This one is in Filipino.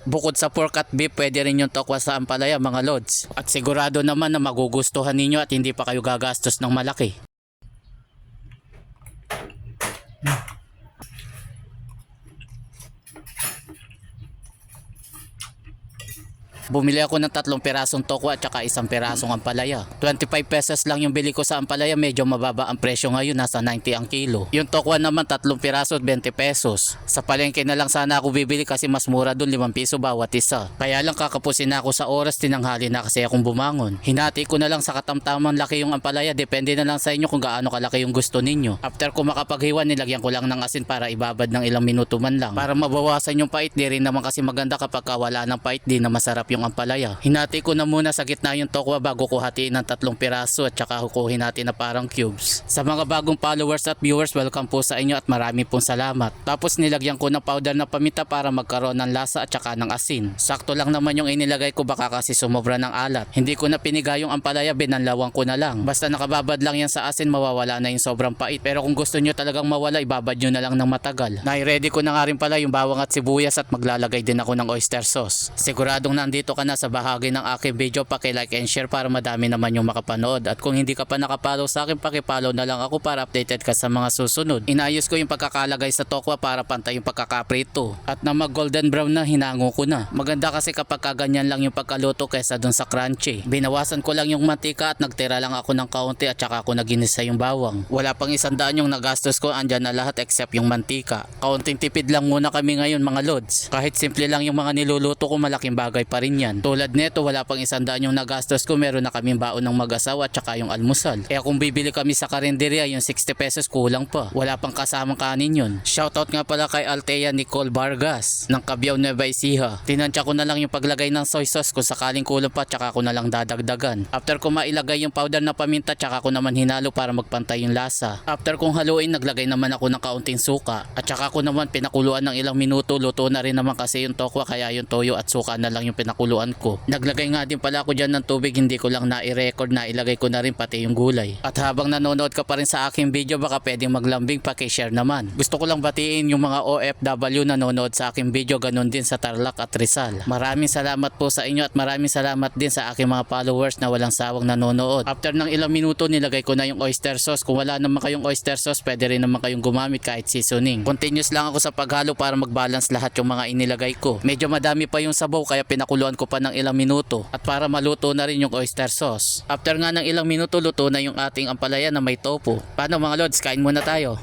Bukod sa pork at beef, pwede rin yung tokwa sa ampalaya mga lods. At sigurado naman na magugustuhan ninyo at hindi pa kayo gagastos ng malaki. Bumili ako ng 3 pirasong tokwa at saka 1 pirasong ampalaya. 25 pesos lang yung bili ko sa ampalaya, medyo mababa ang presyo ngayon, nasa 90 ang kilo. Yung tokwa naman 3 piraso at 20 pesos. Sa palengke na lang sana ako bibili kasi mas mura doon, 5 piso bawat isa. Kaya lang kakapusin na ako sa oras, tinanghali na kasi akong bumangon. Hinati ko na lang sa katamtamang laki yung ampalaya, depende na lang sa inyo kung gaano kalaki yung gusto ninyo. After ko makapaghiwa, nilagyan ko lang ng asin para ibabad ng ilang minuto man lang. Para mabawasan yung pait, di rin naman kasi maganda kapag wala ng pait, di na masarap yung ampalaya. Hinati ko na muna sa gitna yung tokwa bago ko hatiin ng 3 piraso at saka ko hinati na parang cubes. Sa mga bagong followers at viewers, welcome po sa inyo at marami pong salamat. Tapos nilagyan ko ng powder na paminta para magkaroon ng lasa at saka ng asin. Sakto lang naman yung inilagay ko, baka kasi sumobra ng alat. Hindi ko na piniga yung ampalaya, binanlawang ko na lang. Basta nakababad lang yan sa asin, mawawala na yung sobrang pait. Pero kung gusto nyo talagang mawala, ibabad nyo na lang ng matagal. Nai-ready ko na nga rin pala yung bawang at sibuyas at maglalagay din ako ng oyster sauce. Siguradong nandito ka na sa bahagi ng aking video, paki-like and share para madami naman yung makapanood. At kung hindi ka pa nakapollow sa akin, paki-follow na lang ako para updated ka sa mga susunod. Inayos ko yung pagkakalagay sa tokwa para pantay yung pagkakaprito. At na mag golden brown na, hinango ko na. Maganda kasi kapag kaganyan lang yung pagkaluto kaysa dun sa crunchy. Binawasan ko lang yung mantika at nagtira lang ako ng kaunti at saka ako naginisa yung bawang. Wala pang 100 yung nagastos ko, andyan na lahat except yung mantika. Kaunting tipid lang muna kami ngayon mga lods. Kahit simple lang yung mga niluluto ko, malaking bagay pa rin yan. Tulad neto, wala pang 100 yung nagastos ko, meron na kaming baon ng mag-asawa at saka yung almusal. Kaya kung bibili kami sa karinderya, yung 60 pesos kulang pa. Wala pang kasamang kanin yun. Shoutout nga pala kay Althea Nicole Vargas ng Cabiao, Nueva Ecija. Tinansya ko na lang yung paglagay ng soy sauce, kung sakaling kulang pa tsaka ko na lang dadagdagan. After ko mailagay yung powder na paminta, tsaka ko naman hinalo para magpantay yung lasa. After kong haluin, naglagay naman ako ng kaunting suka at tsaka ko naman pinakuluan ng ilang minuto. Luto na rin naman kasi yung tokwa, kaya yung toyo at suka na lang yung pinakuluan ko. Naglagay nga din pala ako dyan ng tubig, hindi ko lang na-i-record, na ilagay ko na rin pati yung gulay. At habang nanonood ka pa rin sa aking video, baka pwedeng maglambing, paki-share naman. Gusto ko lang batiin yung mga OFW nanonood sa aking video, ganun din sa Tarlac at Rizal. Maraming salamat po sa inyo at maraming salamat din sa aking mga followers na walang sawang nanonood. After ng ilang minuto, nilagay ko na yung oyster sauce. Kung wala naman kayong oyster sauce, pwede rin naman kayong gumamit kahit seasoning. Continuous lang ako sa paghalo para mag-balance lahat yung mga inilagay ko. Medyo madami pa yung sabaw kaya pinakuluan ko pa ng ilang minuto at para maluto na rin yung oyster sauce. After nga ng ilang minuto, luto na yung ating ampalaya na may tofu. Paano mga lods, kain muna tayo.